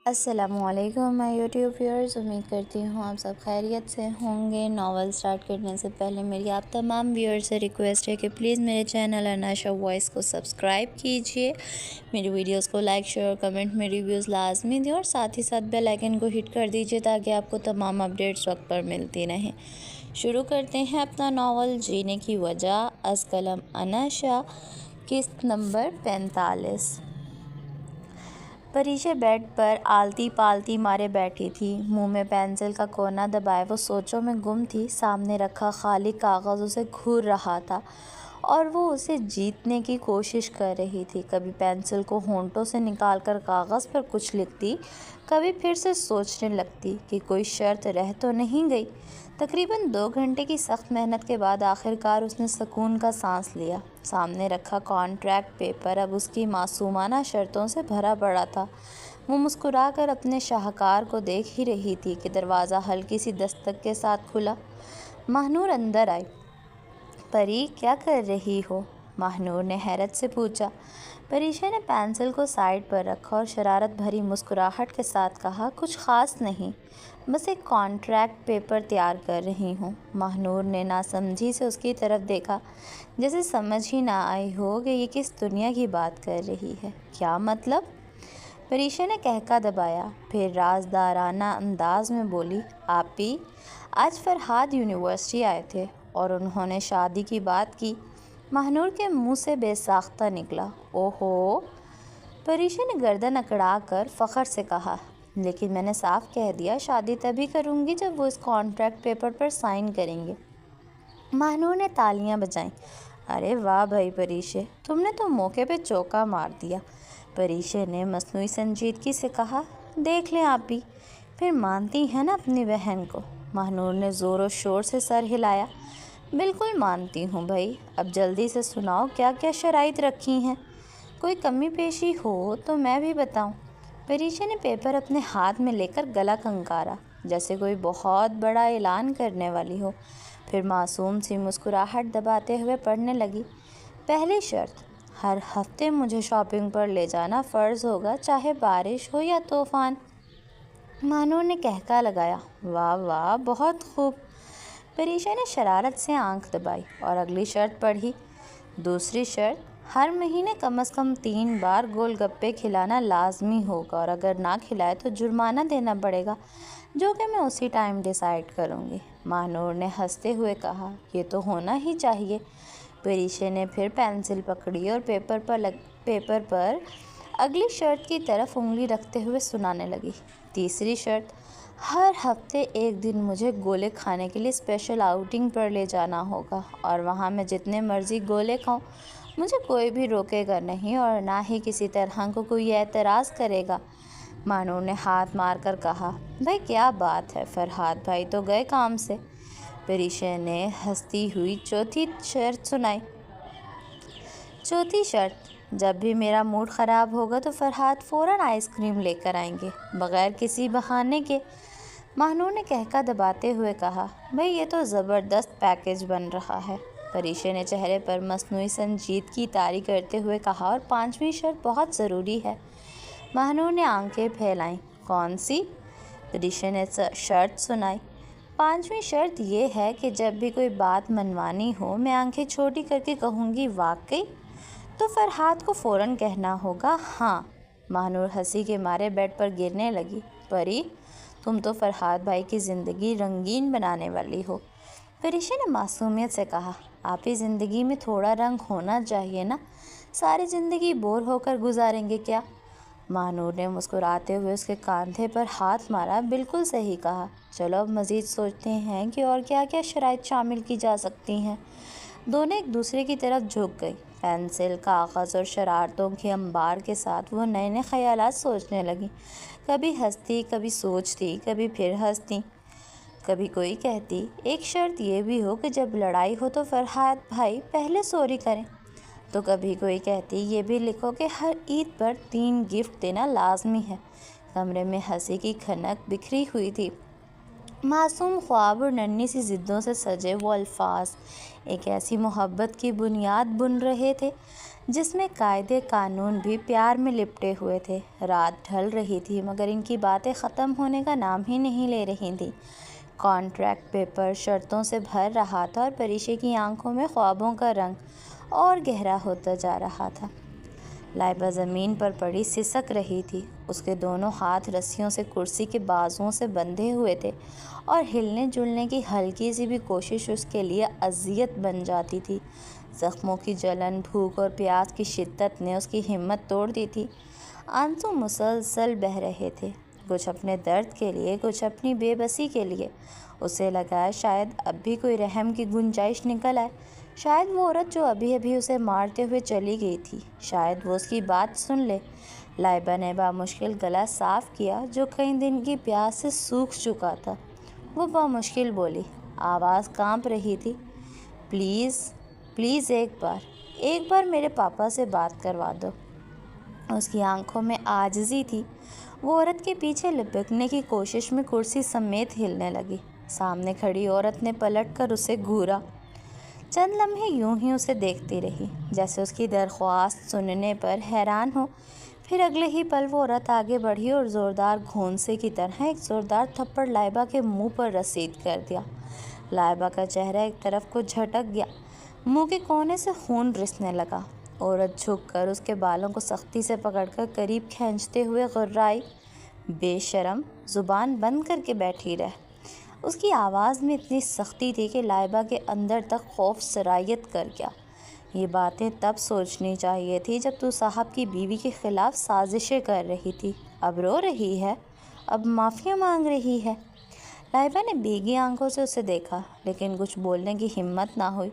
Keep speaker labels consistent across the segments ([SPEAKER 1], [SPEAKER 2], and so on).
[SPEAKER 1] السلام علیکم مائی YouTube viewers, امید کرتی ہوں آپ سب خیریت سے ہوں گے۔ ناول سٹارٹ کرنے سے پہلے میری آپ تمام ویورز سے ریکویسٹ ہے کہ پلیز میرے چینل اناشا وائس کو سبسکرائب کیجئے، میری ویڈیوز کو لائک شیئر اور کمنٹ میں ریویوز لازمی دیں، اور ساتھ ہی ساتھ بیل آئیکن کو ہٹ کر دیجئے تاکہ آپ کو تمام اپڈیٹس وقت پر ملتی رہیں۔ شروع کرتے ہیں اپنا ناول جینے کی وجہ، از قلم اناشا، قسط نمبر 45۔ پریشا بیڈ پر آلتی پالتی مارے بیٹھی تھی، منہ میں پینسل کا کونا دبائے وہ سوچوں میں گم تھی۔ سامنے رکھا خالی کاغذ اسے گھور رہا تھا اور وہ اسے جیتنے کی کوشش کر رہی تھی۔ کبھی پینسل کو ہونٹوں سے نکال کر کاغذ پر کچھ لکھتی، کبھی پھر سے سوچنے لگتی کہ کوئی شرط رہ تو نہیں گئی۔ تقریباً 2 گھنٹے کی سخت محنت کے بعد آخرکار اس نے سکون کا سانس لیا۔ سامنے رکھا کانٹریکٹ پیپر اب اس کی معصومانہ شرطوں سے بھرا پڑا تھا۔ وہ مسکرا کر اپنے شاہکار کو دیکھ ہی رہی تھی کہ دروازہ ہلکی سی دستک کے ساتھ کھلا۔ ماہنور اندر آئی۔ پری، کیا کر رہی ہو؟ ماہنور نے حیرت سے پوچھا۔ پریشا نے پینسل کو سائیڈ پر رکھا اور شرارت بھری مسکراہٹ کے ساتھ کہا، کچھ خاص نہیں، بس ایک کانٹریکٹ پیپر تیار کر رہی ہوں۔ ماہنور نے ناسمجھی سے اس کی طرف دیکھا، جیسے سمجھ ہی نہ آئی ہو کہ یہ کس دنیا کی بات کر رہی ہے۔ کیا مطلب؟ پریشا نے قہقہ دبایا، پھر رازدارانہ انداز میں بولی، آپی، آج فرحاد یونیورسٹی آئے تھے اور انہوں نے شادی کی بات کی۔ ماہنور کے منہ سے بے ساختہ نکلا، اوہو۔ پریشا نے گردن اکڑا کر فخر سے کہا، لیکن میں نے صاف کہہ دیا شادی تبھی کروں گی جب وہ اس کانٹریکٹ پیپر پر سائن کریں گے۔ ماہنور نے تالیاں بجائیں، ارے واہ بھائی پریشا، تم نے تو موقع پہ چوکا مار دیا۔ پریشا نے مصنوعی سنجیدگی سے کہا، دیکھ لیں آپی، پھر مانتی ہیں نا اپنی بہن کو؟ ماہنور نے زور و شور سے سر ہلایا، بالکل مانتی ہوں بھائی، اب جلدی سے سناؤ کیا کیا شرائط رکھی ہیں؟ کوئی کمی پیشی ہو تو میں بھی بتاؤں۔ پریشا نے پیپر اپنے ہاتھ میں لے کر گلا کنکارا، جیسے کوئی بہت بڑا اعلان کرنے والی ہو، پھر معصوم سی مسکراہٹ دباتے ہوئے پڑھنے لگی۔ پہلی شرط، ہر ہفتے مجھے شاپنگ پر لے جانا فرض ہوگا، چاہے بارش ہو یا طوفان۔ ماہنور نے قہقہ لگایا، واہ واہ، بہت خوب۔ پریشا نے شرارت سے آنکھ دبائی اور اگلی شرط پڑھی۔ دوسری شرط، ہر مہینے کم از کم 3 بار گول گپے کھلانا لازمی ہوگا، اور اگر نہ کھلائے تو جرمانہ دینا پڑے گا، جو کہ میں اسی ٹائم ڈیسائیڈ کروں گی۔ ماہنور نے ہنستے ہوئے کہا، یہ تو ہونا ہی چاہیے۔ پریشا نے پھر پینسل پکڑی اور پیپر پر اگلی شرط کی طرف انگلی رکھتے ہوئے سنانے لگی۔ تیسری شرط، ہر ہفتے ایک دن مجھے گولے کھانے کے لیے اسپیشل آؤٹنگ پر لے جانا ہوگا، اور وہاں میں جتنے مرضی گولے کھاؤں، مجھے کوئی بھی روکے گا نہیں اور نہ ہی کسی طرح کو کوئی اعتراض کرے گا۔ ماہنور نے ہاتھ مار کر کہا، بھائی کیا بات ہے، فرحاد بھائی تو گئے کام سے۔ پریشا نے ہنستی ہوئی چوتھی شرط سنائی۔ چوتھی شرط، جب بھی میرا موڈ خراب ہوگا تو فرحاد فوراً آئس کریم لے کر آئیں گے، بغیر کسی بہانے کے۔ ماہنور نے قہقہ دباتے ہوئے کہا، بھئی یہ تو زبردست پیکیج بن رہا ہے۔ پریشا نے چہرے پر مصنوعی سنجیدگی طاری کرتے ہوئے کہا، اور 5ویں شرط بہت ضروری ہے۔ ماہنور نے آنکھیں پھیلائیں، کون سی؟ پریشا نے شرط سنائی، 5ویں شرط یہ ہے کہ جب بھی کوئی بات منوانی ہو، میں آنکھیں چھوٹی کر کے کہوں گی واقعی؟ تو فرحاد کو فوراً کہنا ہوگا ہاں۔ ماہنور ہنسی کے مارے بیڈ پر گرنے لگی، پری، تم تو فرحاد بھائی کی زندگی رنگین بنانے والی ہو۔ پریشا نے معصومیت سے کہا، آپ ہی زندگی میں تھوڑا رنگ ہونا چاہیے نا، ساری زندگی بور ہو کر گزاریں گے کیا؟ ماہنور نے مسکراتے ہوئے اس کے کاندھے پر ہاتھ مارا، بالکل صحیح کہا، چلو اب مزید سوچتے ہیں کہ اور کیا کیا شرائط شامل کی جا سکتی ہیں۔ دونوں ایک دوسرے کی طرف جھک گئی۔ پینسل، کاغذ اور شرارتوں کے انبار کے ساتھ وہ نئے نئے خیالات سوچنے لگیں، کبھی ہنستی، کبھی سوچتی، کبھی پھر ہنستی۔ کبھی کوئی کہتی، ایک شرط یہ بھی ہو کہ جب لڑائی ہو تو فرحاد بھائی پہلے سوری کریں۔ تو کبھی کوئی کہتی، یہ بھی لکھو کہ ہر عید پر 3 گفٹ دینا لازمی ہے۔ کمرے میں ہنسی کی کھنک بکھری ہوئی تھی۔ معصوم خواب اور ننھی سی ضدوں سے سجے وہ الفاظ ایک ایسی محبت کی بنیاد بن رہے تھے جس میں قاعدے قانون بھی پیار میں لپٹے ہوئے تھے۔ رات ڈھل رہی تھی مگر ان کی باتیں ختم ہونے کا نام ہی نہیں لے رہی تھیں۔ کانٹریکٹ پیپر شرطوں سے بھر رہا تھا اور پریشے کی آنکھوں میں خوابوں کا رنگ اور گہرا ہوتا جا رہا تھا۔ لائبہ زمین پر پڑی سسک رہی تھی۔ اس کے دونوں ہاتھ رسیوں سے کرسی کے بازوؤں سے بندھے ہوئے تھے اور ہلنے جلنے کی ہلکی سی بھی کوشش اس کے لیے اذیت بن جاتی تھی۔ زخموں کی جلن، بھوک اور پیاس کی شدت نے اس کی ہمت توڑ دی تھی۔ آنسو مسلسل بہہ رہے تھے، کچھ اپنے درد کے لیے، کچھ اپنی بے بسی کے لیے۔ اسے لگا شاید اب بھی کوئی رحم کی گنجائش نکل آئے، شاید وہ عورت جو ابھی ابھی اسے مارتے ہوئے چلی گئی تھی، شاید وہ اس کی بات سن لے۔ لائبہ نے بامشکل گلا صاف کیا جو کئی دن کی پیاس سے سوکھ چکا تھا۔ وہ بامشکل بولی، آواز کانپ رہی تھی، پلیز پلیز ایک بار میرے پاپا سے بات کروا دو۔ اس کی آنکھوں میں عاجزی تھی۔ وہ عورت کے پیچھے لپکنے کی کوشش میں کرسی سمیت ہلنے لگی۔ سامنے کھڑی عورت نے پلٹ کر اسے گھورا۔ چند لمحے یوں ہی اسے دیکھتی رہی، جیسے اس کی درخواست سننے پر حیران ہو۔ پھر اگلے ہی پل وہ عورت آگے بڑھی اور زوردار گھونسے کی طرح ایک زوردار تھپڑ لائبہ کے منہ پر رسید کر دیا۔ لائبہ کا چہرہ ایک طرف کو جھٹک گیا، منہ کے کونے سے خون رسنے لگا۔ عورت جھک کر اس کے بالوں کو سختی سے پکڑ کر قریب کھینچتے ہوئے غرائی، بے شرم، زبان بند کر کے بیٹھی رہ۔ اس کی آواز میں اتنی سختی تھی کہ لائبہ کے اندر تک خوف سرایت کر گیا۔ یہ باتیں تب سوچنی چاہیے تھی جب تو صاحب کی بیوی کے خلاف سازشیں کر رہی تھی، اب رو رہی ہے، اب معافی مانگ رہی ہے۔ لائبہ نے بھیگی آنکھوں سے اسے دیکھا لیکن کچھ بولنے کی ہمت نہ ہوئی۔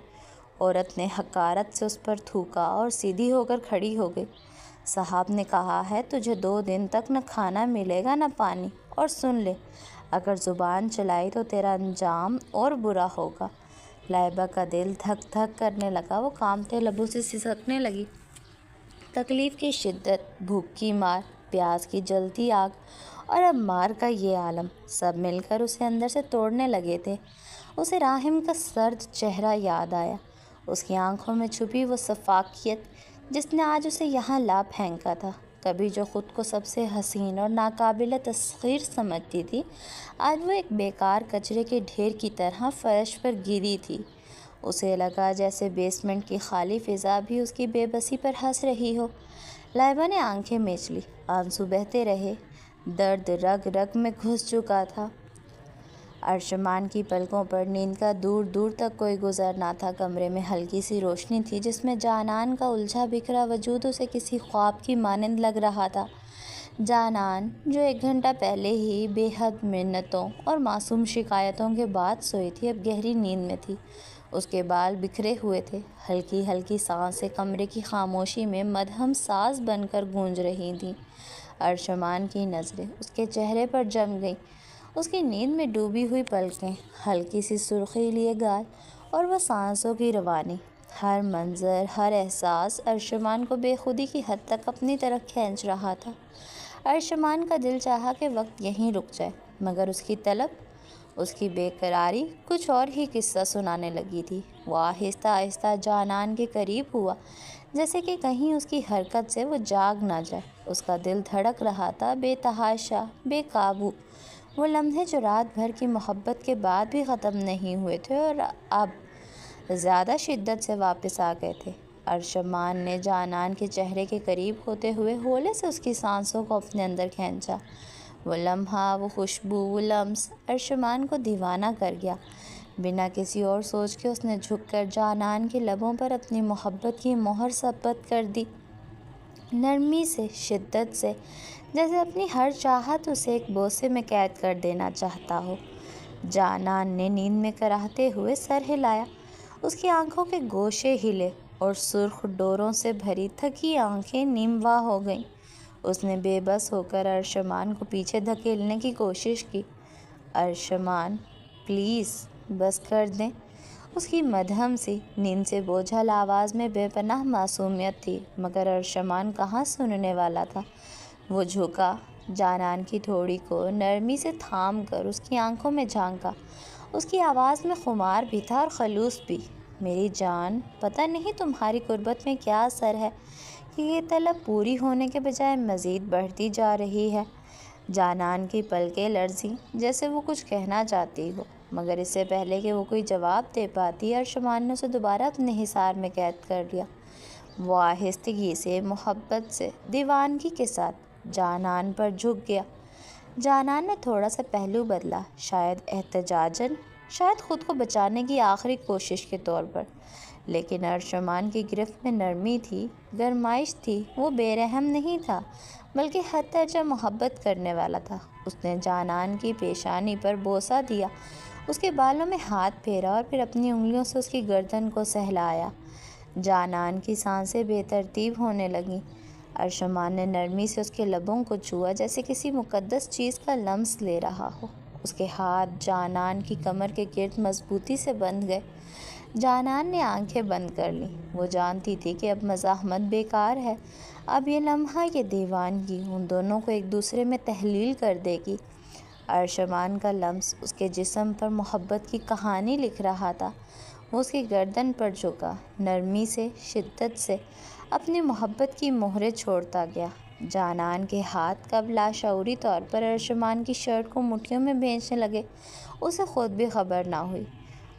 [SPEAKER 1] عورت نے حقارت سے اس پر تھوکا اور سیدھی ہو کر کھڑی ہو گئی۔ صاحب نے کہا ہے تجھے 2 دن تک نہ کھانا ملے گا نہ پانی، اور سن لے، اگر زبان چلائی تو تیرا انجام اور برا ہوگا۔ لائبہ کا دل دھک دھک کرنے لگا، وہ کانپتے لبوں سے سسکنے لگی۔ تکلیف کی شدت، بھوک کی مار، پیاس کی جلتی آگ اور اب مار کا یہ عالم، سب مل کر اسے اندر سے توڑنے لگے تھے۔ اسے راحم کا سرد چہرہ یاد آیا، اس کی آنکھوں میں چھپی وہ شفافیت جس نے آج اسے یہاں لا پھینکا تھا۔ کبھی جو خود کو سب سے حسین اور ناقابل تسخیر سمجھتی تھی، آج وہ ایک بیکار کچرے کے ڈھیر کی طرح فرش پر گری تھی۔ اسے لگا جیسے بیسمنٹ کی خالی فضا بھی اس کی بے بسی پر ہنس رہی ہو۔ لائبہ نے آنکھیں میچ لی، آنسو بہتے رہے، درد رگ رگ میں گھس چکا تھا۔ ارشمان کی پلکوں پر نیند کا دور دور تک کوئی گزر نہ تھا۔ کمرے میں ہلکی سی روشنی تھی جس میں جانان کا الجھا بکھرا وجود اسے کسی خواب کی مانند لگ رہا تھا۔ جانان جو 1 گھنٹہ پہلے ہی بے حد منتوں اور معصوم شکایتوں کے بعد سوئی تھی، اب گہری نیند میں تھی۔ اس کے بال بکھرے ہوئے تھے، ہلکی ہلکی سانسیں کمرے کی خاموشی میں مدھم ساز بن کر گونج رہی تھیں۔ ارشمان کی نظریں اس کے چہرے پر جم گئیں، اس کی نیند میں ڈوبی ہوئی پلکیں، ہلکی سی سرخی لیے گال اور وہ سانسوں کی روانی۔ ہر منظر، ہر احساس ارشمان کو بے خودی کی حد تک اپنی طرف کھینچ رہا تھا۔ ارشمان کا دل چاہا کہ وقت یہیں رک جائے، مگر اس کی طلب، اس کی بے قراری کچھ اور ہی قصہ سنانے لگی تھی۔ وہ آہستہ آہستہ جانان کے قریب ہوا، جیسے کہ کہیں اس کی حرکت سے وہ جاگ نہ جائے۔ اس کا دل دھڑک رہا تھا، بے تحاشا، بے قابو۔ وہ لمحے جو رات بھر کی محبت کے بعد بھی ختم نہیں ہوئے تھے اور اب زیادہ شدت سے واپس آ گئے تھے۔ ارشمان نے جانان کے چہرے کے قریب ہوتے ہوئے ہولے سے اس کی سانسوں کو اپنے اندر کھینچا۔ وہ لمحہ، وہ خوشبو، وہ لمس ارشمان کو دیوانہ کر گیا۔ بنا کسی اور سوچ کے اس نے جھک کر جانان کے لبوں پر اپنی محبت کی مہر ثبت کر دی، نرمی سے، شدت سے، جیسے اپنی ہر چاہت اسے ایک بوسے میں قید کر دینا چاہتا ہو۔ جانان نے نیند میں کراہتے ہوئے سر ہلایا، اس کی آنکھوں کے گوشے ہلے اور سرخ ڈوروں سے بھری تھکی آنکھیں نیم واہ ہو گئیں۔ اس نے بے بس ہو کر ارشمان کو پیچھے دھکیلنے کی کوشش کی۔ ارشمان، پلیز بس کر دیں۔ اس کی مدھم سی، نیند سے بوجھل آواز میں بے پناہ معصومیت تھی، مگر ارشمان کہاں سننے والا تھا۔ وہ جھکا، جانان کی تھوڑی کو نرمی سے تھام کر اس کی آنکھوں میں جھانکا۔ اس کی آواز میں خمار بھی تھا اور خلوص بھی۔ میری جان، پتہ نہیں تمہاری قربت میں کیا اثر ہے کہ یہ طلب پوری ہونے کے بجائے مزید بڑھتی جا رہی ہے۔ جانان کی پلکیں لرزیں جیسے وہ کچھ کہنا چاہتی ہو، مگر اس سے پہلے کہ وہ کوئی جواب دے پاتی، ارشمان نے اسے دوبارہ اپنے حصار میں قید کر لیا۔ وہ آہستگی سے، محبت سے، دیوانگی کے ساتھ جانان پر جھک گیا۔ جانان نے تھوڑا سا پہلو بدلا، شاید احتجاجاً، شاید خود کو بچانے کی آخری کوشش کے طور پر، لیکن ارشمان کی گرفت میں نرمی تھی، گرمائش تھی۔ وہ بے رحم نہیں تھا، بلکہ حد درجہ محبت کرنے والا تھا۔ اس نے جانان کی پیشانی پر بوسہ دیا، اس کے بالوں میں ہاتھ پھیرا اور پھر اپنی انگلیوں سے اس کی گردن کو سہلایا۔ جانان کی سانسیں بے ترتیب ہونے لگیں۔ ارشمان نے نرمی سے اس کے لبوں کو چھوا، جیسے کسی مقدس چیز کا لمس لے رہا ہو۔ اس کے ہاتھ جانان کی کمر کے گرد مضبوطی سے بندھ گئے۔ جانان نے آنکھیں بند کر لیں۔ وہ جانتی تھی کہ اب مزاحمت بیکار ہے، اب یہ لمحہ، یہ دیوانگی ان دونوں کو ایک دوسرے میں تحلیل کر دے گی۔ ارشمان کا لمس اس کے جسم پر محبت کی کہانی لکھ رہا تھا۔ وہ اس کی گردن پر جھکا، نرمی سے، شدت سے اپنی محبت کی مہریں چھوڑتا گیا۔ جانان کے ہاتھ کب لاشعوری طور پر ارشمان کی شرٹ کو مٹھیوں میں بھینچنے لگے، اسے خود بھی خبر نہ ہوئی۔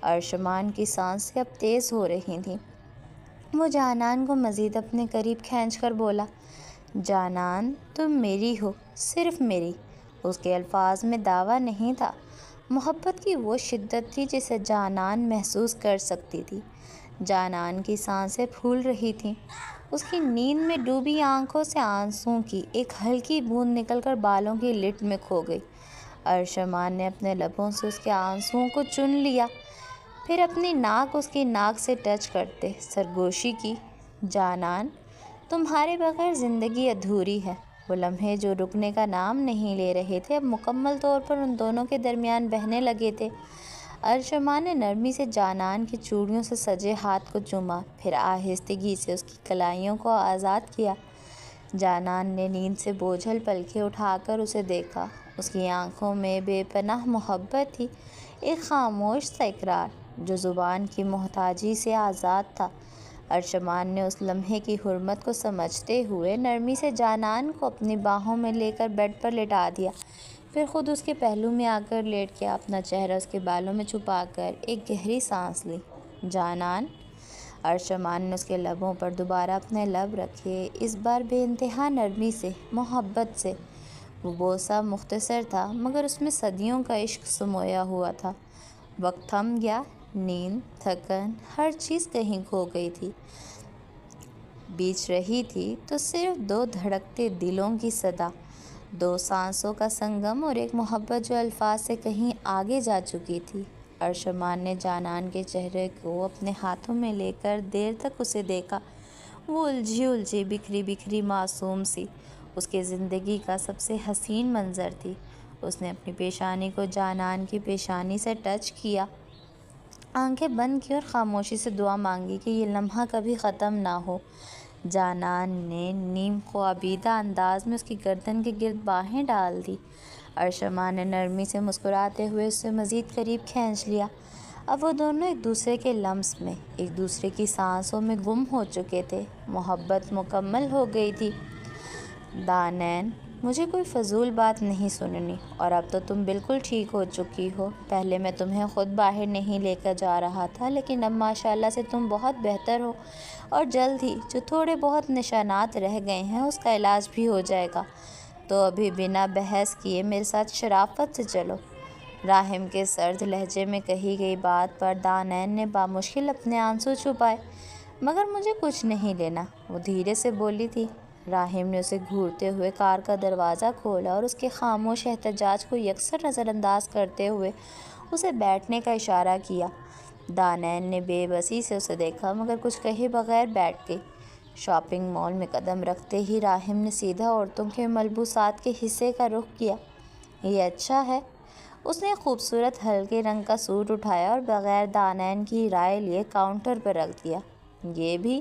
[SPEAKER 1] ارشمان کی سانسیں اب تیز ہو رہی تھیں۔ وہ جانان کو مزید اپنے قریب کھینچ کر بولا، جانان، تم میری ہو، صرف میری۔ اس کے الفاظ میں دعویٰ نہیں تھا، محبت کی وہ شدت تھی جسے جانان محسوس کر سکتی تھی۔ جانان کی سانسیں پھول رہی تھیں۔ اس کی نیند میں ڈوبی آنکھوں سے آنسوؤں کی ایک ہلکی بوند نکل کر بالوں کی لٹ میں کھو گئی۔ ارشمان نے اپنے لبوں سے اس کے آنسوؤں کو چن لیا، پھر اپنی ناک اس کی ناک سے ٹچ کرتے سرگوشی کی۔ جانان، تمہارے بغیر زندگی ادھوری ہے۔ وہ لمحے جو رکنے کا نام نہیں لے رہے تھے، اب مکمل طور پر ان دونوں کے درمیان بہنے لگے تھے۔ ارشمان نے نرمی سے جانان کی چوڑیوں سے سجے ہاتھ کو چوما، پھر آہستگی سے اس کی کلائیوں کو آزاد کیا۔ جانان نے نیند سے بوجھل پلکیں اٹھا کر اسے دیکھا۔ اس کی آنکھوں میں بے پناہ محبت تھی، ایک خاموش سا اقرار جو زبان کی محتاجی سے آزاد تھا۔ ارشمان نے اس لمحے کی حرمت کو سمجھتے ہوئے نرمی سے جانان کو اپنی باہوں میں لے کر بیڈ پر لٹا دیا، پھر خود اس کے پہلو میں آ کر لیٹ گیا، اپنا چہرہ اس کے بالوں میں چھپا کر ایک گہری سانس لی۔ جانان، ارشمان نے اس کے لبوں پر دوبارہ اپنے لب رکھے، اس بار بے انتہا نرمی سے، محبت سے۔ وہ بوسہ مختصر تھا، مگر اس میں صدیوں کا عشق سمویا ہوا تھا۔ وقت تھم گیا، نیند، تھکن، ہر چیز کہیں کھو گئی تھی۔ بیچ رہی تھی تو صرف دو دھڑکتے دلوں کی صدا، دو سانسوں کا سنگم اور ایک محبت جو الفاظ سے کہیں آگے جا چکی تھی۔ ارشمان نے جانان کے چہرے کو اپنے ہاتھوں میں لے کر دیر تک اسے دیکھا۔ وہ الجھی الجھی، بکھری بکھری، معصوم سی، اس کی زندگی کا سب سے حسین منظر تھی۔ اس نے اپنی پیشانی کو جانان کی پیشانی سے ٹچ کیا، آنکھیں بند کی اور خاموشی سے دعا مانگی کہ یہ لمحہ کبھی ختم نہ ہو۔ جانان نے نیم خوابیدہ انداز میں اس کی گردن کے گرد باہیں ڈال دی۔ ارشمان نے نرمی سے مسکراتے ہوئے اسے مزید قریب کھینچ لیا۔ اب وہ دونوں ایک دوسرے کے لمس میں، ایک دوسرے کی سانسوں میں گم ہو چکے تھے۔ محبت مکمل ہو گئی تھی۔ دانین، مجھے کوئی فضول بات نہیں سننی، اور اب تو تم بالکل ٹھیک ہو چکی ہو۔ پہلے میں تمہیں خود باہر نہیں لے کر جا رہا تھا، لیکن اب ماشاءاللہ سے تم بہت بہتر ہو، اور جلد ہی جو تھوڑے بہت نشانات رہ گئے ہیں اس کا علاج بھی ہو جائے گا۔ تو ابھی بنا بحث کیے میرے ساتھ شرافت سے چلو۔ راحم کے سرد لہجے میں کہی گئی بات پر دانین نے بامشکل اپنے آنسو چھپائے۔ مگر مجھے کچھ نہیں لینا، وہ دھیرے سے بولی تھی۔ راحم نے اسے گھورتے ہوئے کار کا دروازہ کھولا اور اس کے خاموش احتجاج کو یکسر نظر انداز کرتے ہوئے اسے بیٹھنے کا اشارہ کیا۔ دانین نے بے بسی سے اسے دیکھا، مگر کچھ کہے بغیر بیٹھ گئی۔ شاپنگ مال میں قدم رکھتے ہی راحم نے سیدھا عورتوں کے ملبوسات کے حصے کا رخ کیا۔ یہ اچھا ہے۔ اس نے ایک خوبصورت ہلکے رنگ کا سوٹ اٹھایا اور بغیر دانین کی رائے لیے کاؤنٹر پر رکھ دیا۔ یہ بھی؟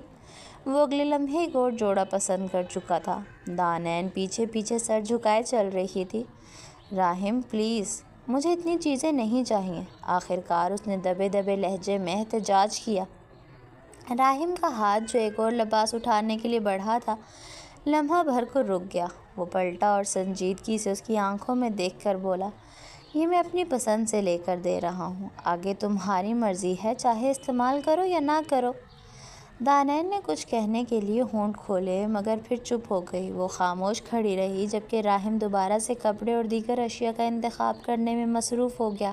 [SPEAKER 1] وہ اگلے لمحے ایک اور جوڑا پسند کر چکا تھا۔ دانین پیچھے پیچھے سر جھکائے چل رہی تھی۔ راحم، پلیز، مجھے اتنی چیزیں نہیں چاہیے۔ آخر کار اس نے دبے دبے لہجے میں احتجاج کیا۔ راہم کا ہاتھ جو ایک اور لباس اٹھانے کے لیے بڑھا تھا، لمحہ بھر کو رک گیا۔ وہ پلٹا اور سنجیدگی سے اس کی آنکھوں میں دیکھ کر بولا، یہ میں اپنی پسند سے لے کر دے رہا ہوں، آگے تمہاری مرضی ہے، چاہے استعمال کرو یا نہ کرو۔ دانائن نے کچھ کہنے کے لیے ہونٹ کھولے مگر پھر چپ ہو گئی۔ وہ خاموش کھڑی رہی جبکہ راہم دوبارہ سے کپڑے اور دیگر اشیاء کا انتخاب کرنے میں مصروف ہو گیا۔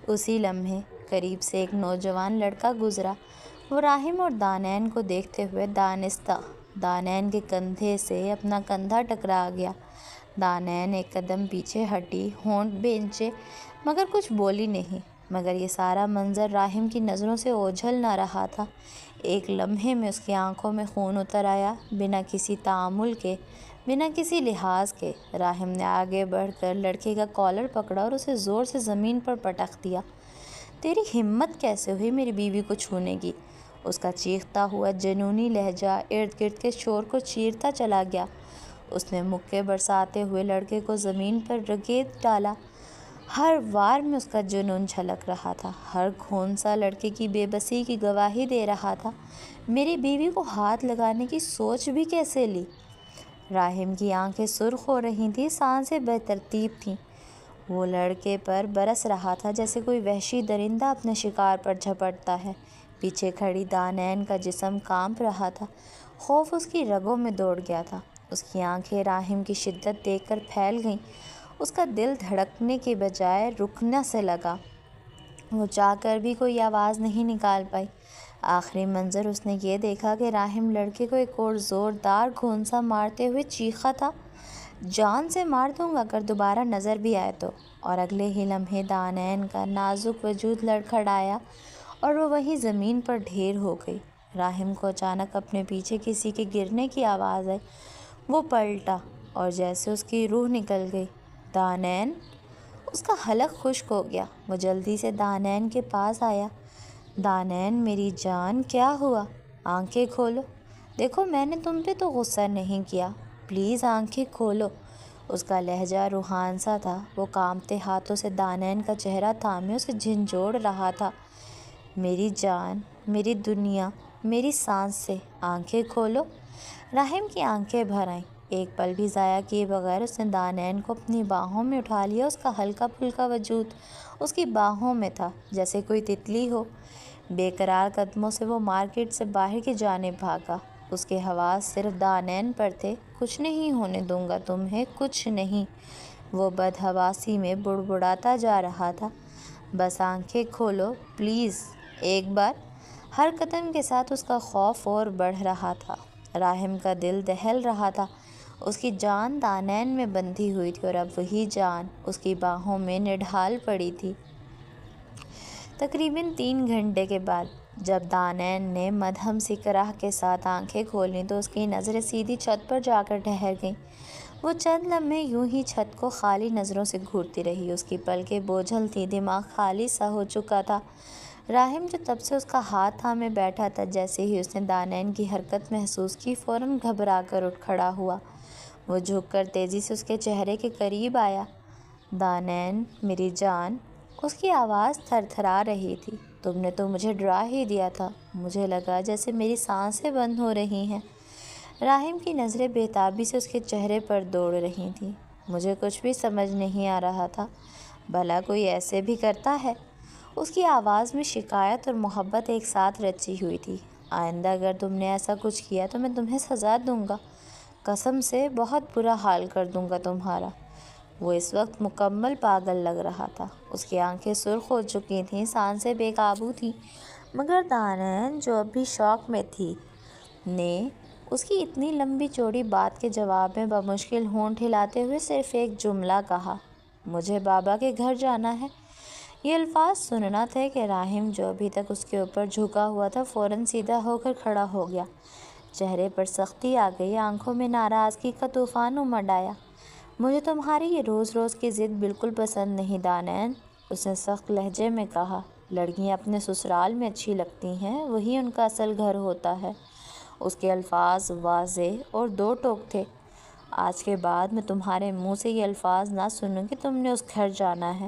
[SPEAKER 1] اسی لمحے قریب سے ایک نوجوان لڑکا گزرا۔ وہ راہم اور دانائن کو دیکھتے ہوئے دانستہ دانائن کے کندھے سے اپنا کندھا ٹکرا گیا۔ دانائن ایک قدم پیچھے ہٹی، ہونٹ بھینچے مگر کچھ بولی نہیں۔ مگر یہ سارا منظر راہم کی نظروں سے اوجھل نہ رہا تھا۔ ایک لمحے میں اس کی آنکھوں میں خون اتر آیا۔ بنا کسی تعامل کے، بنا کسی لحاظ کے، راہم نے آگے بڑھ کر لڑکے کا کالر پکڑا اور اسے زور سے زمین پر پٹخ دیا۔ تیری ہمت کیسے ہوئی میری بیوی کو چھونے کی؟ اس کا چیختا ہوا جنونی لہجہ ارد گرد کے شور کو چیرتا چلا گیا۔ اس نے مکے برساتے ہوئے لڑکے کو زمین پر رگید ڈالا۔ ہر وار میں اس کا جنون جھلک رہا تھا، ہر گھونسا لڑکے کی بے بسی کی گواہی دے رہا تھا۔ میری بیوی کو ہاتھ لگانے کی سوچ بھی کیسے لی؟ راہم کی آنکھیں سرخ ہو رہی تھیں، سانسیں بے ترتیب تھیں۔ وہ لڑکے پر برس رہا تھا جیسے کوئی وحشی درندہ اپنے شکار پر جھپٹتا ہے۔ پیچھے کھڑی دانائن کا جسم کانپ رہا تھا، خوف اس کی رگوں میں دوڑ گیا تھا۔ اس کی آنکھیں راہم کی شدت دیکھ کر پھیل گئیں۔ اس کا دل دھڑکنے کے بجائے رکنے سے لگا۔ وہ چاہ کر بھی کوئی آواز نہیں نکال پائی۔ آخری منظر اس نے یہ دیکھا کہ راہم لڑکے کو ایک اور زوردار گھونسا مارتے ہوئے چیخا تھا، جان سے مار دوں گا اگر دوبارہ نظر بھی آئے تو۔ اور اگلے ہی لمحے دانائن کا نازک وجود لڑکھڑایا اور وہ وہیں زمین پر ڈھیر ہو گئی۔ راہم کو اچانک اپنے پیچھے کسی کے گرنے کی آواز آئی۔ وہ پلٹا اور جیسے اس کی روح نکل گئی۔ دانائن! اس کا حلق خشک ہو گیا۔ وہ جلدی سے دانائن کے پاس آیا۔ دانائن میری جان، کیا ہوا؟ آنکھیں کھولو، دیکھو میں نے تم پہ تو غصہ نہیں کیا، پلیز آنکھیں کھولو۔ اس کا لہجہ روحان سا تھا۔ وہ کانپتے ہاتھوں سے دانائن کا چہرہ تھامے اسے جھنجھوڑ رہا تھا۔ میری جان، میری دنیا، میری سانس سے آنکھیں کھولو۔ راہم کی آنکھیں بھر آئیں۔ ایک پل بھی ضائع کیے بغیر اس نے دانائن کو اپنی باہوں میں اٹھا لیا۔ اس کا ہلکا پھلکا وجود اس کی باہوں میں تھا جیسے کوئی تتلی ہو۔ بے قرار قدموں سے وہ مارکیٹ سے باہر کی جانب بھاگا۔ اس کے حواس صرف دانائن پر تھے۔ کچھ نہیں ہونے دوں گا تمہیں، کچھ نہیں، وہ بدحواسی میں بڑبڑاتا جا رہا تھا۔ بس آنکھیں کھولو پلیز، ایک بار۔ ہر قدم کے ساتھ اس کا خوف اور بڑھ رہا تھا۔ راہم کا دل دہل رہا تھا۔ اس کی جان دانائن میں بندھی ہوئی تھی اور اب وہی جان اس کی باہوں میں نڈھال پڑی تھی۔ تقریباً 3 گھنٹے کے بعد جب دانائن نے مدھم سی کراہ کے ساتھ آنکھیں کھولیں تو اس کی نظریں سیدھی چھت پر جا کر ٹھہر گئیں۔ وہ چند لمحے یوں ہی چھت کو خالی نظروں سے گھورتی رہی۔ اس کی پلکیں بوجھل تھیں، دماغ خالی سا ہو چکا تھا۔ راہم جو تب سے اس کا ہاتھ تھامے بیٹھا تھا، جیسے ہی اس نے دانائن کی حرکت محسوس کی فوراً گھبرا کر اٹھ کھڑا ہوا۔ وہ جھک کر تیزی سے اس کے چہرے کے قریب آیا۔ دانائن میری جان، اس کی آواز تھر تھرا رہی تھی، تم نے تو مجھے ڈرا ہی دیا تھا، مجھے لگا جیسے میری سانسیں بند ہو رہی ہیں۔ راہم کی نظریں بے تابی سے اس کے چہرے پر دوڑ رہی تھیں۔ مجھے کچھ بھی سمجھ نہیں آ رہا تھا، بھلا کوئی ایسے بھی کرتا ہے؟ اس کی آواز میں شکایت اور محبت ایک ساتھ رچی ہوئی تھی۔ آئندہ اگر تم نے ایسا کچھ کیا تو میں تمہیں سزا دوں گا، قسم سے بہت برا حال کر دوں گا تمہارا۔ وہ اس وقت مکمل پاگل لگ رہا تھا۔ اس کی آنکھیں سرخ ہو چکی تھیں، سانسیں بے قابو تھیں، مگر دانائن جو اب بھی شوق میں تھی نے اس کی اتنی لمبی چوڑی بات کے جواب میں بمشکل ہونٹ ہلاتے ہوئے صرف ایک جملہ کہا، مجھے بابا کے گھر جانا ہے۔ یہ الفاظ سننا تھے کہ راہم جو ابھی تک اس کے اوپر جھکا ہوا تھا فوراً سیدھا ہو کر کھڑا ہو گیا۔ چہرے پر سختی آ گئی، آنکھوں میں ناراضگی کا طوفان امڈ آیا۔ مجھے تمہاری یہ روز روز کی ضد بالکل پسند نہیں دانائن، اس نے سخت لہجے میں کہا۔ لڑکیاں اپنے سسرال میں اچھی لگتی ہیں، وہی ان کا اصل گھر ہوتا ہے۔ اس کے الفاظ واضح اور دو ٹوک تھے۔ آج کے بعد میں تمہارے منہ سے یہ الفاظ نہ سنوں کہ تم نے اس گھر جانا ہے۔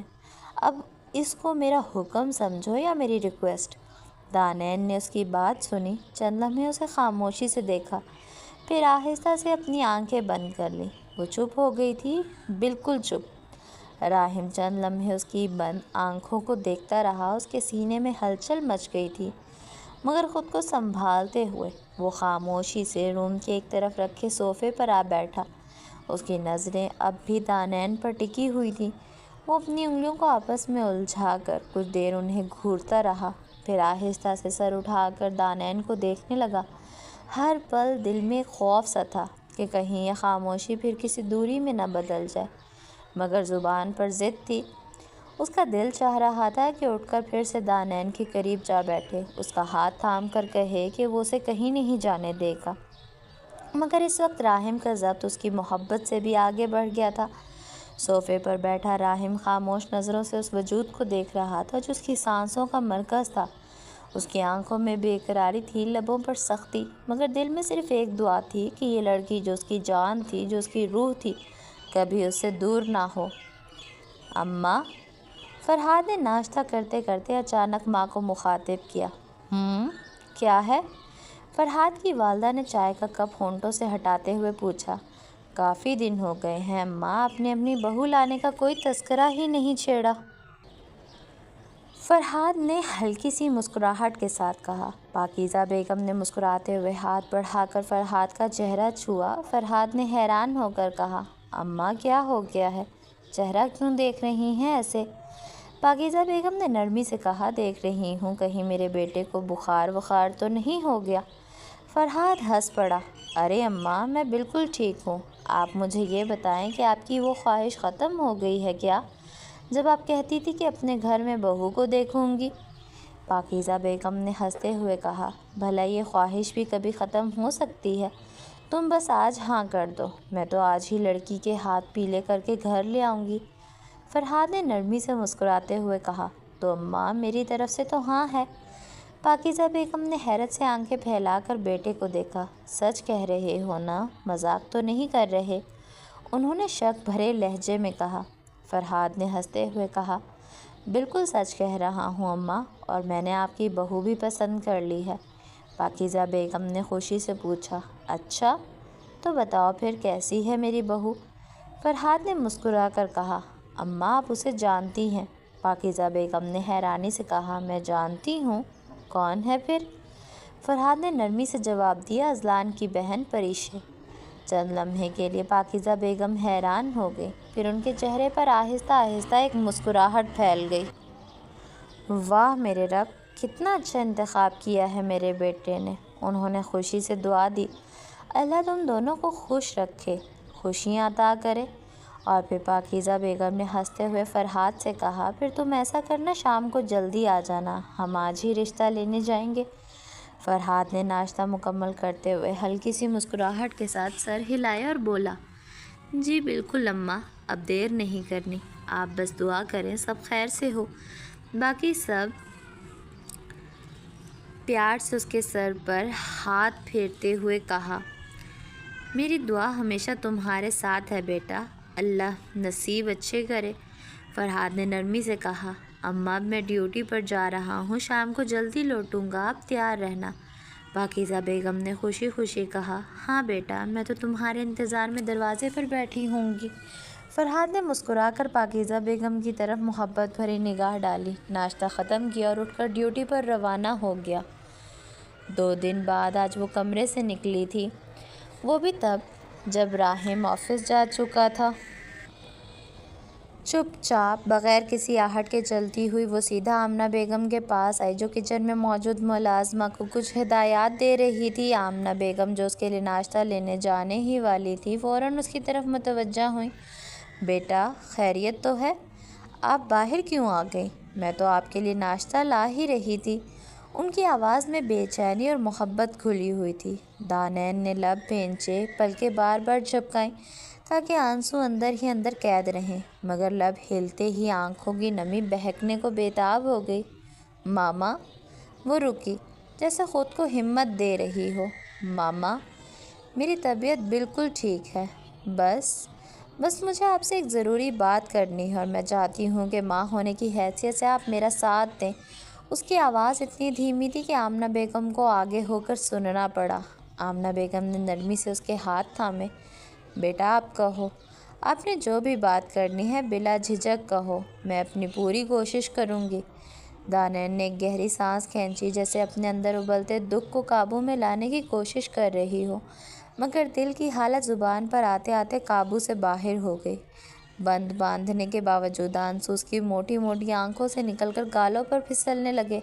[SPEAKER 1] اب اس کو میرا حکم سمجھو یا میری ریکویسٹ۔ دانین نے اس کی بات سنی، چند لمحے اسے خاموشی سے دیکھا، پھر آہستہ سے اپنی آنکھیں بند کر لی۔ وہ چپ ہو گئی تھی، بالکل چپ۔ راہم چند لمحے اس کی بند آنکھوں کو دیکھتا رہا۔ اس کے سینے میں ہلچل مچ گئی تھی، مگر خود کو سنبھالتے ہوئے وہ خاموشی سے روم کے ایک طرف رکھے صوفے پر آ بیٹھا۔ اس کی نظریں اب بھی دانین پر ٹکی ہوئی تھیں۔ وہ اپنی انگلیوں کو آپس میں الجھا کر کچھ دیر انہیں گھورتا رہا، پھر آہستہ سے سر اٹھا کر دانین کو دیکھنے لگا۔ ہر پل دل میں خوف سا تھا کہ کہیں یہ خاموشی پھر کسی دوری میں نہ بدل جائے، مگر زبان پر ضد تھی۔ اس کا دل چاہ رہا تھا کہ اٹھ کر پھر سے دانین کے قریب جا بیٹھے، اس کا ہاتھ تھام کر کہے کہ وہ اسے کہیں نہیں جانے دے گا، مگر اس وقت راہم کا ضبط اس کی محبت سے بھی آگے بڑھ گیا تھا۔ صوفے پر بیٹھا راہم خاموش نظروں سے اس وجود کو دیکھ رہا تھا جو اس کی سانسوں کا مرکز تھا۔ اس کی آنکھوں میں بے قراری تھی، لبوں پر سختی، مگر دل میں صرف ایک دعا تھی کہ یہ لڑکی جو اس کی جان تھی، جو اس کی روح تھی، کبھی اس سے دور نہ ہو۔ اماں، فرحاد نے ناشتہ کرتے کرتے اچانک ماں کو مخاطب کیا۔ کیا ہے؟ فرحاد کی والدہ نے چائے کا کپ ہونٹوں سے ہٹاتے ہوئے پوچھا۔ کافی دن ہو گئے ہیں اماں، آپ نے اپنی بہو لانے کا کوئی تذکرہ ہی نہیں چھیڑا۔ فرحاد نے ہلکی سی مسکراہٹ کے ساتھ کہا۔ پاکیزہ بیگم نے مسکراتے ہوئے ہاتھ بڑھا کر فرحاد کا چہرہ چھوا۔ فرحاد نے حیران ہو کر کہا، اماں کیا ہو گیا ہے؟ چہرہ کیوں دیکھ رہی ہیں ایسے؟ پاکیزہ بیگم نے نرمی سے کہا، دیکھ رہی ہوں کہیں میرے بیٹے کو بخار وخار تو نہیں ہو گیا۔ فرحاد ہنس پڑا۔ ارے اماں، میں بالکل ٹھیک ہوں۔ آپ مجھے یہ بتائیں کہ آپ کی وہ خواہش ختم ہو گئی ہے کیا، جب آپ کہتی تھی کہ اپنے گھر میں بہو کو دیکھوں گی؟ پاکیزہ بیگم نے ہنستے ہوئے کہا، بھلا یہ خواہش بھی کبھی ختم ہو سکتی ہے؟ تم بس آج ہاں کر دو، میں تو آج ہی لڑکی کے ہاتھ پیلے کر کے گھر لے آؤں گی۔ فرحاد نے نرمی سے مسکراتے ہوئے کہا، تو اماں میری طرف سے تو ہاں ہے۔ پاکیزہ بیگم نے حیرت سے آنکھیں پھیلا کر بیٹے کو دیکھا۔ سچ کہہ رہے ہو نا، مذاق تو نہیں کر رہے؟ انہوں نے شک بھرے لہجے میں کہا۔ فرحاد نے ہنستے ہوئے کہا، بالکل سچ کہہ رہا ہوں اماں، اور میں نے آپ کی بہو بھی پسند کر لی ہے۔ پاکیزہ بیگم نے خوشی سے پوچھا، اچھا، تو بتاؤ پھر کیسی ہے میری بہو؟ فرحاد نے مسکرا کر کہا، اماں آپ اسے جانتی ہیں؟ پاکیزہ بیگم نے حیرانی سے کہا، میں جانتی ہوں، کون ہے پھر؟ فرحاد نے نرمی سے جواب دیا، اذلان کی بہن پریشا۔ چند لمحے کے لیے پاکیزہ بیگم حیران ہو گئی، پھر ان کے چہرے پر آہستہ آہستہ ایک مسکراہٹ پھیل گئی۔ واہ میرے رب، کتنا اچھا انتخاب کیا ہے میرے بیٹے نے۔ انہوں نے خوشی سے دعا دی، اللہ تم دونوں کو خوش رکھے، خوشیاں عطا کرے۔ اور پھر پاکیزہ بیگم نے ہنستے ہوئے فرحاد سے کہا، پھر تم ایسا کرنا، شام کو جلدی آ جانا، ہم آج ہی رشتہ لینے جائیں گے۔ فرحاد نے ناشتہ مکمل کرتے ہوئے ہلکی سی مسکراہٹ کے ساتھ سر ہلایا اور بولا، جی بالکل اماں، اب دیر نہیں کرنی، آپ بس دعا کریں سب خیر سے ہو۔ باقی سب پیار سے اس کے سر پر ہاتھ پھیرتے ہوئے کہا، میری دعا ہمیشہ تمہارے ساتھ ہے بیٹا، اللہ نصیب اچھے کرے۔ فرحاد نے نرمی سے کہا، اماں اب میں ڈیوٹی پر جا رہا ہوں، شام کو جلدی لوٹوں گا، آپ تیار رہنا۔ پاکیزہ بیگم نے خوشی خوشی کہا، ہاں بیٹا، میں تو تمہارے انتظار میں دروازے پر بیٹھی ہوں گی۔ فرحاد نے مسکرا کر پاکیزہ بیگم کی طرف محبت بھری نگاہ ڈالی، ناشتہ ختم کیا اور اٹھ کر ڈیوٹی پر روانہ ہو گیا۔ 2 دن بعد آج وہ کمرے سے نکلی تھی، وہ بھی تب جب راہم آفس جا چکا تھا۔ چپ چاپ بغیر کسی آہٹ کے چلتی ہوئی وہ سیدھا آمنہ بیگم کے پاس آئی جو کچن میں موجود ملازمہ کو کچھ ہدایات دے رہی تھی۔ آمنہ بیگم جو اس کے لیے ناشتہ لینے جانے ہی والی تھی، فوراً اس کی طرف متوجہ ہوئیں۔ بیٹا خیریت تو ہے؟ آپ باہر کیوں آ گئیں؟ میں تو آپ کے لیے ناشتہ لا ہی رہی تھی۔ ان کی آواز میں بے چینی اور محبت گھلی ہوئی تھی۔ دانین نے لب بھینچے، پلکیں بار بار جھپکائیں تاکہ آنسو اندر ہی اندر قید رہیں، مگر لب ہلتے ہی آنکھوں کی نمی بہکنے کو بےتاب ہو گئی۔ ماما، وہ رکی، جیسے خود کو ہمت دے رہی ہو۔ ماما، میری طبیعت بالکل ٹھیک ہے، بس مجھے آپ سے ایک ضروری بات کرنی ہے، اور میں چاہتی ہوں کہ ماں ہونے کی حیثیت سے آپ میرا ساتھ دیں۔ اس کی آواز اتنی دھیمی تھی کہ آمنہ بیگم کو آگے ہو کر سننا پڑا۔ آمنہ بیگم نے نرمی سے اس کے ہاتھ تھامے۔ بیٹا آپ کہو، آپ نے جو بھی بات کرنی ہے بلا جھجک کہو، میں اپنی پوری کوشش کروں گی۔ دانیل نے ایک گہری سانس کھینچی، جیسے اپنے اندر ابلتے دکھ کو قابو میں لانے کی کوشش کر رہی ہو، مگر دل کی حالت زبان پر آتے آتے قابو سے باہر ہو گئی۔ بند باندھنے کے باوجود آنسو اس کی موٹی موٹی آنکھوں سے نکل کر گالوں پر پھسلنے لگے۔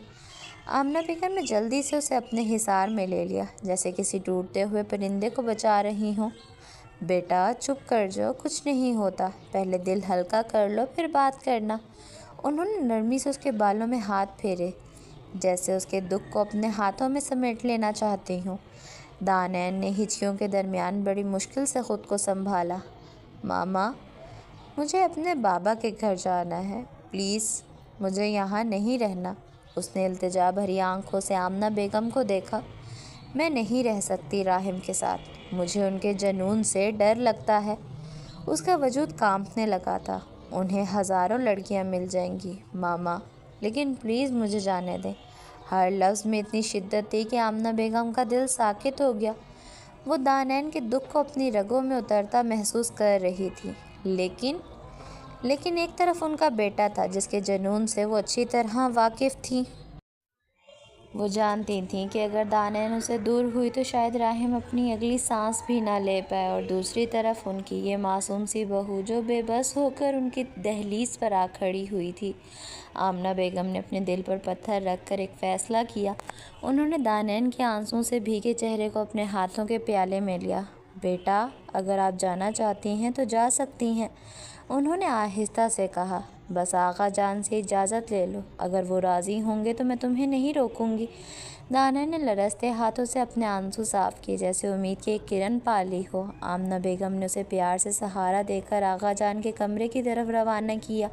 [SPEAKER 1] آمنہ بیگم نے جلدی سے اسے اپنے حصار میں لے لیا، جیسے کسی ٹوٹتے ہوئے پرندے کو بچا رہی ہوں۔ بیٹا چپ کر جاؤ، کچھ نہیں ہوتا، پہلے دل ہلکا کر لو پھر بات کرنا۔ انہوں نے نرمی سے اس کے بالوں میں ہاتھ پھیرے، جیسے اس کے دکھ کو اپنے ہاتھوں میں سمیٹ لینا چاہتی ہوں۔ دانیل نے ہچکیوں کے درمیان بڑی مشکل سے خود کو سنبھالا۔ ماما، مجھے اپنے بابا کے گھر جانا ہے، پلیز مجھے یہاں نہیں رہنا۔ اس نے التجا بھری آنکھوں سے آمنہ بیگم کو دیکھا۔ میں نہیں رہ سکتی راحم کے ساتھ، مجھے ان کے جنون سے ڈر لگتا ہے۔ اس کا وجود کانپنے لگا تھا۔ انہیں ہزاروں لڑکیاں مل جائیں گی ماما، لیکن پلیز مجھے جانے دیں۔ ہر لفظ میں اتنی شدت تھی کہ آمنہ بیگم کا دل ساکت ہو گیا۔ وہ دانیل کے دکھ کو اپنی رگوں میں اترتا محسوس کر رہی تھی، لیکن ایک طرف ان کا بیٹا تھا جس کے جنون سے وہ اچھی طرح واقف تھیں۔ وہ جانتی تھیں کہ اگر دانیل اسے دور ہوئی تو شاید راحم اپنی اگلی سانس بھی نہ لے پائے، اور دوسری طرف ان کی یہ معصوم سی بہو جو بے بس ہو کر ان کی دہلیز پر آ کھڑی ہوئی تھی۔ آمنہ بیگم نے اپنے دل پر پتھر رکھ کر ایک فیصلہ کیا۔ انہوں نے دانیل کے آنسوؤں سے بھیگے چہرے کو اپنے ہاتھوں کے پیالے میں لیا۔ بیٹا، اگر آپ جانا چاہتی ہیں تو جا سکتی ہیں، انہوں نے آہستہ سے کہا، بس آقا جان سے اجازت لے لو، اگر وہ راضی ہوں گے تو میں تمہیں نہیں روکوں گی۔ دانیل نے لرزتے ہاتھوں سے اپنے آنسو صاف کیے، جیسے امید کی ایک کرن پالی ہو۔ آمنہ بیگم نے اسے پیار سے سہارا دے کر آغا جان کے کمرے کی طرف روانہ کیا۔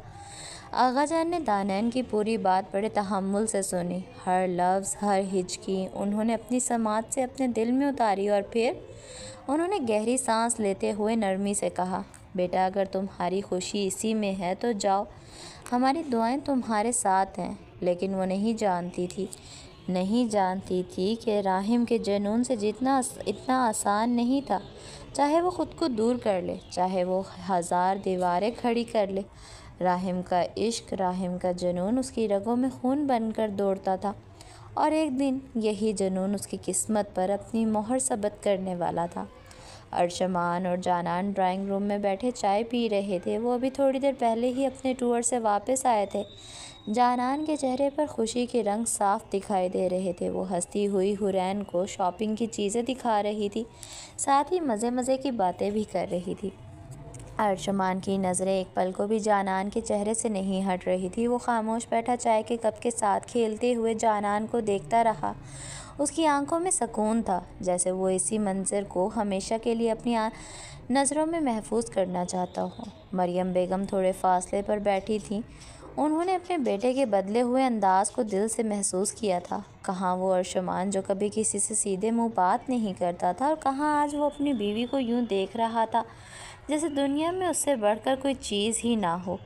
[SPEAKER 1] آغا جان نے دانیل کی پوری بات بڑے تحمل سے سنی، ہر لفظ، ہر ہچکی انہوں نے اپنی سماعت سے اپنے دل میں اتاری، اور پھر انہوں نے گہری سانس لیتے ہوئے نرمی سے کہا، بیٹا اگر تمہاری خوشی اسی میں ہے تو جاؤ، ہماری دعائیں تمہارے ساتھ ہیں۔ لیکن وہ نہیں جانتی تھی کہ راحم کے جنون سے جیتنا اتنا آسان نہیں تھا، چاہے وہ خود کو دور کر لے، چاہے وہ ہزار دیواریں کھڑی کر لے۔ راحم کا عشق، راحم کا جنون اس کی رگوں میں خون بن کر دوڑتا تھا، اور ایک دن یہی جنون اس کی قسمت پر اپنی مہر ثبت کرنے والا تھا۔ ارشمان اور جانان ڈرائنگ روم میں بیٹھے چائے پی رہے تھے۔ وہ ابھی تھوڑی دیر پہلے ہی اپنے ٹور سے واپس آئے تھے۔ جانان کے چہرے پر خوشی کے رنگ صاف دکھائی دے رہے تھے۔ وہ ہنستی ہوئی حورین کو شاپنگ کی چیزیں دکھا رہی تھی، ساتھ ہی مزے کی باتیں بھی کر رہی تھی۔ ارشمان کی نظریں ایک پل کو بھی جانان کے چہرے سے نہیں ہٹ رہی تھی۔ وہ خاموش بیٹھا چائے کے کپ کے ساتھ کھیلتے ہوئے جانان کو دیکھتا رہا۔ اس کی آنکھوں میں سکون تھا، جیسے وہ اسی منظر کو ہمیشہ کے لیے اپنی نظروں میں محفوظ کرنا چاہتا ہو۔ مریم بیگم تھوڑے فاصلے پر بیٹھی تھیں۔ انہوں نے اپنے بیٹے کے بدلے ہوئے انداز کو دل سے محسوس کیا تھا۔ کہاں وہ ارشمان جو کبھی کسی سے سیدھے منہ بات نہیں کرتا تھا، اور کہاں آج وہ اپنی بیوی کو یوں دیکھ رہا تھا جیسے دنیا میں اس سے بڑھ کر کوئی چیز ہی نہ ہو۔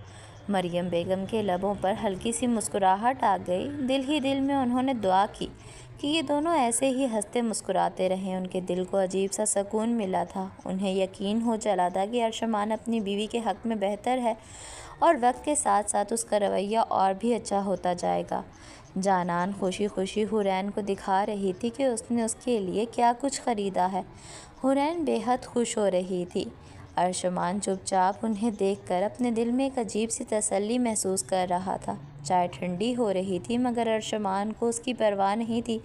[SPEAKER 1] مریم بیگم کے لبوں پر ہلکی سی مسکراہٹ آ گئی۔ دل ہی دل میں انہوں نے دعا کی کہ یہ دونوں ایسے ہی ہنستے مسکراتے رہیں۔ ان کے دل کو عجیب سا سکون ملا تھا۔ انہیں یقین ہو چلا تھا کہ ارشمان اپنی بیوی کے حق میں بہتر ہے، اور وقت کے ساتھ ساتھ اس کا رویہ اور بھی اچھا ہوتا جائے گا۔ جانان خوشی خوشی حورین کو دکھا رہی تھی کہ اس نے اس کے لیے کیا کچھ خریدا ہے۔ حورین بے حد خوش ہو رہی تھی۔ ارشمان چپ چاپ انہیں دیکھ کر اپنے دل میں ایک عجیب سی تسلی محسوس کر رہا تھا۔ چائے ٹھنڈی ہو رہی تھی، مگر ارشمان کو اس کی پرواہ نہیں تھی۔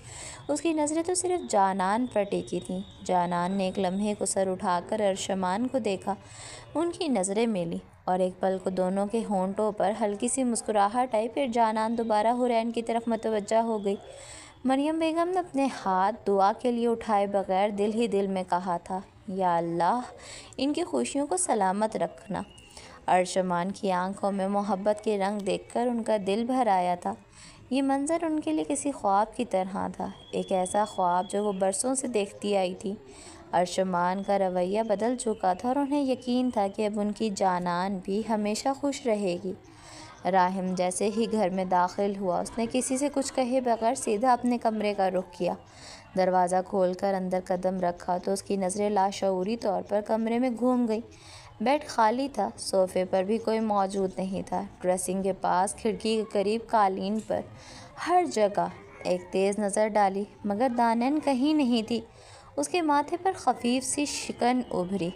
[SPEAKER 1] اس کی نظریں تو صرف جانان پر ٹکی تھیں۔ جانان نے ایک لمحے کو سر اٹھا کر ارشمان کو دیکھا۔ ان کی نظریں ملیں، اور ایک پل کو دونوں کے ہونٹوں پر ہلکی سی مسکراہٹ آئی۔ پھر جانان دوبارہ حورین کی طرف متوجہ ہو گئی۔ مریم بیگم نے اپنے ہاتھ دعا کے لیے اٹھائے بغیر دل ہی دل میں کہا تھا، یا اللہ ان کی خوشیوں کو سلامت رکھنا۔ ارشمان کی آنکھوں میں محبت کے رنگ دیکھ کر ان کا دل بھر آیا تھا۔ یہ منظر ان کے لیے کسی خواب کی طرح تھا، ایک ایسا خواب جو وہ برسوں سے دیکھتی آئی تھی۔ ارشمان کا رویہ بدل چکا تھا، اور انہیں یقین تھا کہ اب ان کی جانان بھی ہمیشہ خوش رہے گی۔ راحم جیسے ہی گھر میں داخل ہوا اس نے کسی سے کچھ کہے بغیر سیدھا اپنے کمرے کا رخ کیا۔ دروازہ کھول کر اندر قدم رکھا تو اس کی نظریں لاشعوری طور پر کمرے میں گھوم گئی۔ بیڈ خالی تھا، صوفے پر بھی کوئی موجود نہیں تھا، ڈریسنگ کے پاس، کھڑکی کے قریب، قالین پر، ہر جگہ ایک تیز نظر ڈالی مگر دانن کہیں نہیں تھی۔ اس کے ماتھے پر خفیف سی شکن ابھری،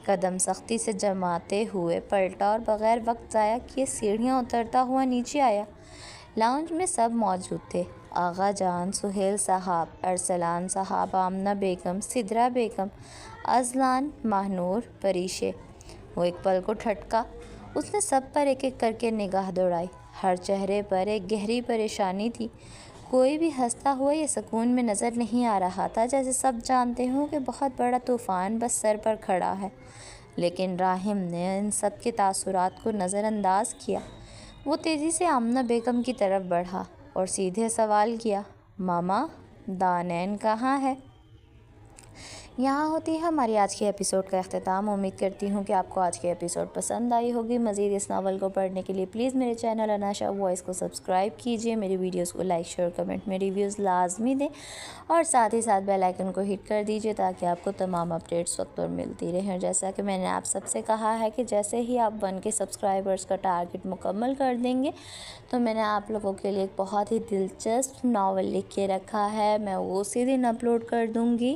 [SPEAKER 1] قدم سختی سے جماتے ہوئے پلٹا اور بغیر وقت ضائع کیے سیڑھیاں اترتا ہوا نیچے آیا۔ لاؤنج میں سب موجود تھے، آغا جان، سہیل صاحب، ارسلان صاحب، آمنہ بیگم، سدرا بیگم، اذلان، ماہنور، پریشے۔ وہ ایک پل کو ٹھٹکا، اس نے سب پر ایک ایک کر کے نگاہ دوڑائی، ہر چہرے پر ایک گہری پریشانی تھی، کوئی بھی ہنستا ہوا یا سکون میں نظر نہیں آ رہا تھا، جیسے سب جانتے ہوں کہ بہت بڑا طوفان بس سر پر کھڑا ہے۔ لیکن راحم نے ان سب کے تاثرات کو نظر انداز کیا۔ وہ تیزی سے آمنہ بیگم کی طرف بڑھا اور سیدھے سوال کیا، ماما، دانن کہاں ہے؟ یہاں ہوتی ہے ہماری آج کے ایپیسوڈ کا اختتام۔ امید کرتی ہوں کہ آپ کو آج کے ایپیسوڈ پسند آئی ہوگی۔ مزید اس ناول کو پڑھنے کے لیے پلیز میرے چینل اناشا وائس کو سبسکرائب کیجیے، میری ویڈیوز کو لائک، شیئر، کمنٹ میں ریویوز لازمی دیں اور ساتھ ہی ساتھ بیل آئیکن کو ہٹ کر دیجیے تاکہ آپ کو تمام اپڈیٹس وقت پر ملتی رہیں۔ جیسا کہ میں نے آپ سب سے کہا ہے کہ جیسے ہی آپ 1 کے سبسکرائبرز کا ٹارگٹ مکمل کر دیں گے تو میں نے آپ لوگوں کے لیے ایک بہت ہی دلچسپ ناول لکھ کے رکھا ہے، میں وہ اسی دن اپلوڈ کر دوں گی۔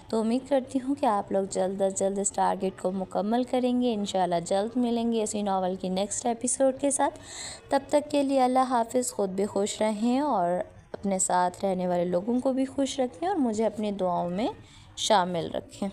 [SPEAKER 1] تو امید کرتی ہوں کہ آپ لوگ جلد از جلد اس ٹارگٹ کو مکمل کریں گے۔ انشاءاللہ جلد ملیں گے اسی ناول کی نیکسٹ ایپیسوڈ کے ساتھ۔ تب تک کے لیے اللہ حافظ، خود بھی خوش رہیں اور اپنے ساتھ رہنے والے لوگوں کو بھی خوش رکھیں اور مجھے اپنی دعاؤں میں شامل رکھیں۔